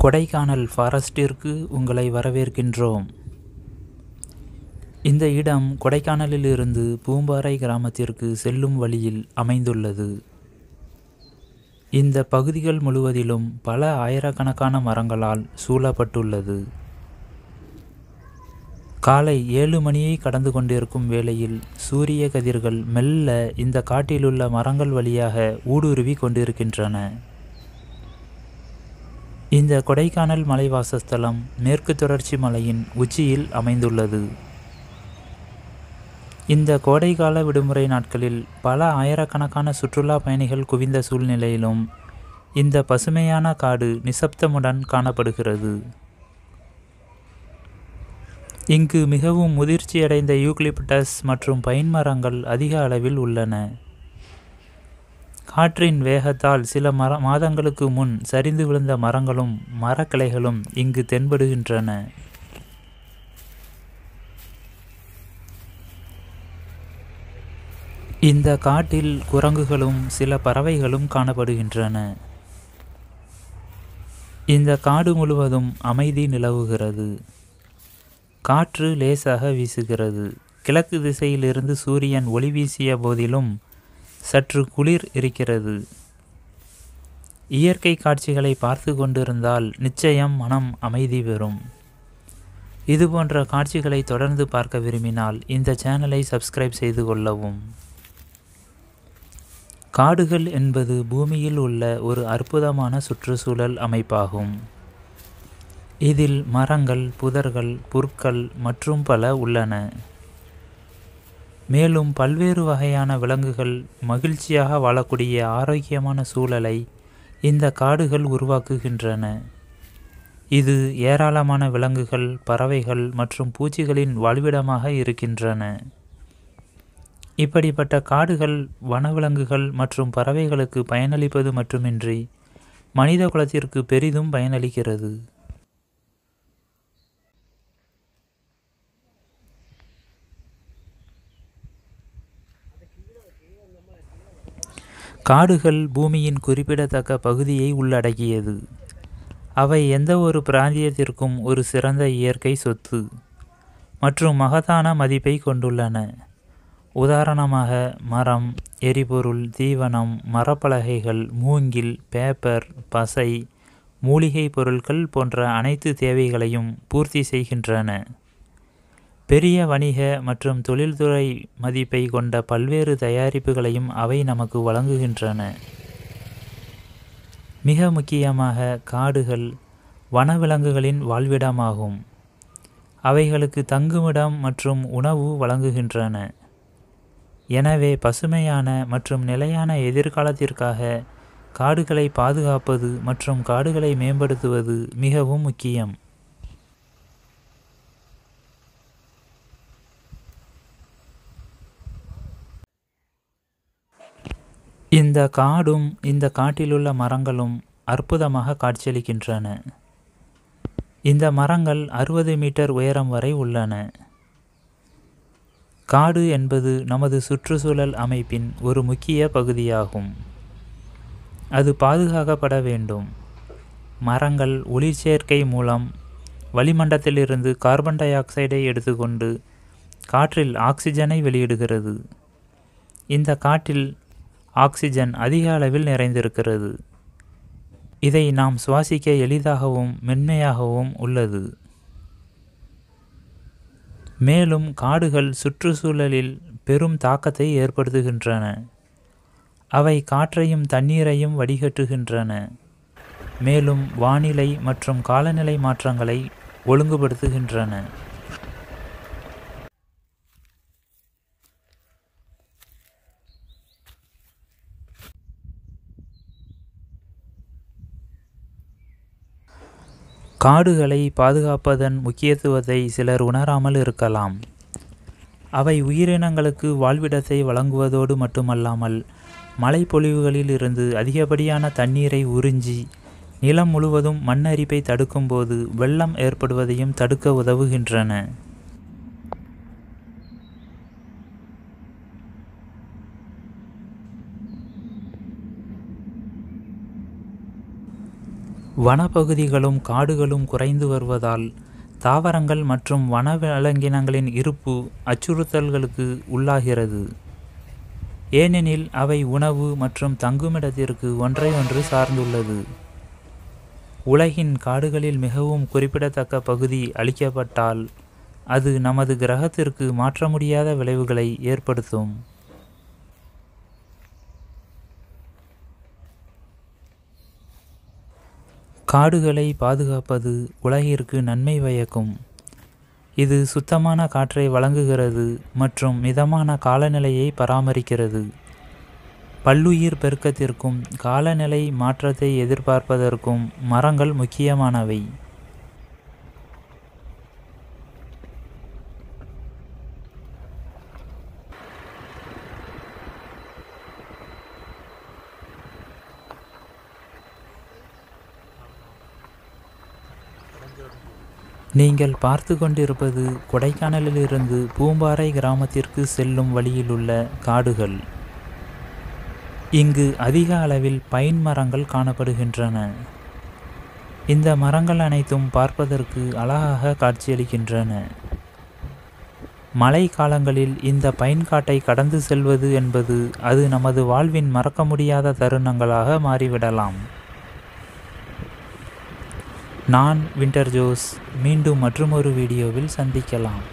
கொடைக்கானல் ஃபாரஸ்டிற்கு உங்களை வரவேற்கின்றோம். இந்த இடம் கொடைக்கானலிலிருந்து பூம்பாறை கிராமத்திற்கு செல்லும் வழியில் அமைந்துள்ளது. இந்த பகுதிகள் முழுவதிலும் பல ஆயிரக்கணக்கான மரங்களால் சூழப்பட்டுள்ளது. காலை 7 மணியை கடந்து கொண்டிருக்கும் வேளையில் சூரிய கதிர்கள் மெல்ல இந்த காட்டிலுள்ள மரங்கள் வழியாக ஊடுருவி கொண்டிருக்கின்றன. இந்த கொடைக்கானல் மலைவாசஸ்தலம் மேற்கு தொடர்ச்சி மலையின் உச்சியில் அமைந்துள்ளது. இந்த கோடைக்கால விடுமுறை நாட்களில் பல ஆயிரக்கணக்கான சுற்றுலா பயணிகள் குவிந்த சூழ்நிலையிலும் இந்த பசுமையான காடு நிசப்தமுடன் காணப்படுகிறது. இங்கு மிகவும் முதிர்ச்சியடைந்த யூக்லிப்டஸ் மற்றும் பைன் மரங்கள் அதிக அளவில் உள்ளன. காற்றின் வேகத்தால் சில மாதங்களுக்கு முன் சரிந்து விழுந்த மரங்களும் மரக்கிளைகளும் இங்கு தென்படுகின்றன. இந்த காட்டில் குரங்குகளும் சில பறவைகளும் காணப்படுகின்றன. இந்த காடு முழுவதும் அமைதி நிலவுகிறது. காற்று லேசாக வீசுகிறது. கிழக்கு திசையிலிருந்து சூரியன் ஒளி வீசிய போதிலும் சற்று குளிர் இருக்கிறது. இயற்கை காட்சிகளை பார்த்து கொண்டிருந்தால் நிச்சயம் மனம் அமைதி பெறும். இதுபோன்ற காட்சிகளை தொடர்ந்து பார்க்க விரும்பினால் இந்த சேனலை சப்ஸ்கிரைப் செய்து கொள்ளவும். காடுகள் என்பது பூமியில் உள்ள ஒரு அற்புதமான சுற்றுச்சூழல் அமைப்பாகும். இதில் மரங்கள், புதர்கள், புற்கள் மற்றும் பல உள்ளன. மேலும் பல்வேறு வகையான விலங்குகள் மகிழ்ச்சியாக வாழக்கூடிய ஆரோக்கியமான சூழலை இந்த காடுகள் உருவாக்குகின்றன. இது ஏராளமான விலங்குகள், பறவைகள் மற்றும் பூச்சிகளின் வாழ்விடமாக இருக்கின்றன. இப்படிப்பட்ட காடுகள் வனவிலங்குகள் மற்றும் பறவைகளுக்கு பயனளிப்பது மட்டுமின்றி மனித குலத்திற்கு பெரிதும் பயனளிக்கிறது. காடுகள் பூமியின் குறிப்பிடத்தக்க பகுதியை உள்ளடக்கியது. அவை எந்த ஒரு பிராந்தியத்திற்கும் ஒரு சிறந்த இயற்கை சொத்து மற்றும் மகத்தான மதிப்பை கொண்டுள்ளன. உதாரணமாக, மரம், எரிபொருள், தீவனம், மரப்பலகைகள், மூங்கில், பேப்பர், பசை, மூலிகை பொருட்கள் போன்ற அனைத்து தேவைகளையும் பூர்த்தி செய்கின்றன. பெரிய வணிக மற்றும் தொழில்துறை மதிப்பை கொண்ட பல்வேறு தயாரிப்புகளையும் அவை நமக்கு வழங்குகின்றன. மிக முக்கியமாக, காடுகள் வனவிலங்குகளின் வாழ்விடமாகும். அவைகளுக்கு தங்குமிடம் மற்றும் உணவு வழங்குகின்றன. எனவே பசுமையான மற்றும் நிலையான எதிர்காலத்திற்காக காடுகளை பாதுகாப்பது மற்றும் காடுகளை மேம்படுத்துவது மிகவும் முக்கியம். இந்த காடும் இந்த காட்டிலுள்ள மரங்களும் அற்புதமாக காட்சியளிக்கின்றன. இந்த மரங்கள் 60 மீட்டர் உயரம் வரை உள்ளன. காடு என்பது நமது சுற்றுச்சூழல் அமைப்பின் ஒரு முக்கிய பகுதியாகும். அது பாதுகாக்கப்பட வேண்டும். மரங்கள் ஒளிச்சேர்க்கை மூலம் வளிமண்டலத்திலிருந்து கார்பன் டை ஆக்சைடை எடுத்துக்கொண்டு காற்றில் ஆக்சிஜனை வெளியிடுகிறது. இந்த காற்றில் ஆக்சிஜன் அதிக அளவில் நிறைந்திருக்கிறது. இதை நாம் சுவாசிக்க எளிதாகவும் மென்மையாகவும் உள்ளது. மேலும் காடுகள் சுற்றுச்சூழலில் பெரும் தாக்கத்தை ஏற்படுத்துகின்றன. அவை காற்றையும் தண்ணீரையும் வடிகட்டுகின்றன. மேலும் வானிலை மற்றும் காலநிலை மாற்றங்களை ஒழுங்குபடுத்துகின்றன. காடுகளை பாதுகாப்பதன் முக்கியத்துவத்தை சிலர் உணராமல் இருக்கலாம். அவை உயிரினங்களுக்கு வாழ்விடத்தை வழங்குவதோடு மட்டுமல்லாமல் மழைப்பொழிவுகளில் இருந்து அதிகப்படியான தண்ணீரை உறிஞ்சி நிலம் முழுவதும் மண் அரிப்பை தடுக்கும்போது வெள்ளம் ஏற்படுவதையும் தடுக்க உதவுகின்றன. வனப்பகுதிகளும் காடுகளும் குறைந்து வருவதால் தாவரங்கள் மற்றும் வனவிலங்கினங்களின் இருப்பு அச்சுறுத்தல்களுக்கு உள்ளாகிறது. ஏனெனில் அவை உணவு மற்றும் தங்குமிடத்திற்கு ஒன்றையொன்று சார்ந்துள்ளது. உலகின் காடுகளில் மிகவும் குறிப்பிடத்தக்க பகுதி அழிக்கப்பட்டால் அது நமது கிரகத்திற்கு மாற்ற முடியாத விளைவுகளை ஏற்படுத்தும். காடுகளை பாதுகாப்பது உலகிற்கு நன்மை பயக்கும். இது சுத்தமான காற்றை வழங்குகிறது மற்றும் மிதமான காலநிலையை பராமரிக்கிறது. பல்லுயிர் பெருக்கத்திற்கும் காலநிலை மாற்றத்தை எதிர்பார்ப்பதற்கும் மரங்கள் முக்கியமானவை. நீங்கள் பார்த்து கொண்டிருப்பது கொடைக்கானலிலிருந்து பூம்பாறை கிராமத்திற்கு செல்லும் வழியிலுள்ள காடுகள். இங்கு அதிக அளவில் பைன் மரங்கள் காணப்படுகின்றன. இந்த மரங்கள் அனைத்தும் பார்ப்பதற்கு அழகாக காட்சியளிக்கின்றன. மழை காலங்களில் இந்த பைன் காட்டை கடந்து செல்வது என்பது அது நமது வாழ்வின் மறக்க முடியாத தருணங்களாக மாறிவிடலாம். நான் வின்டர் ஜோஸ். மீண்டும் மற்றொரு வீடியோவில் சந்திக்கலாம்.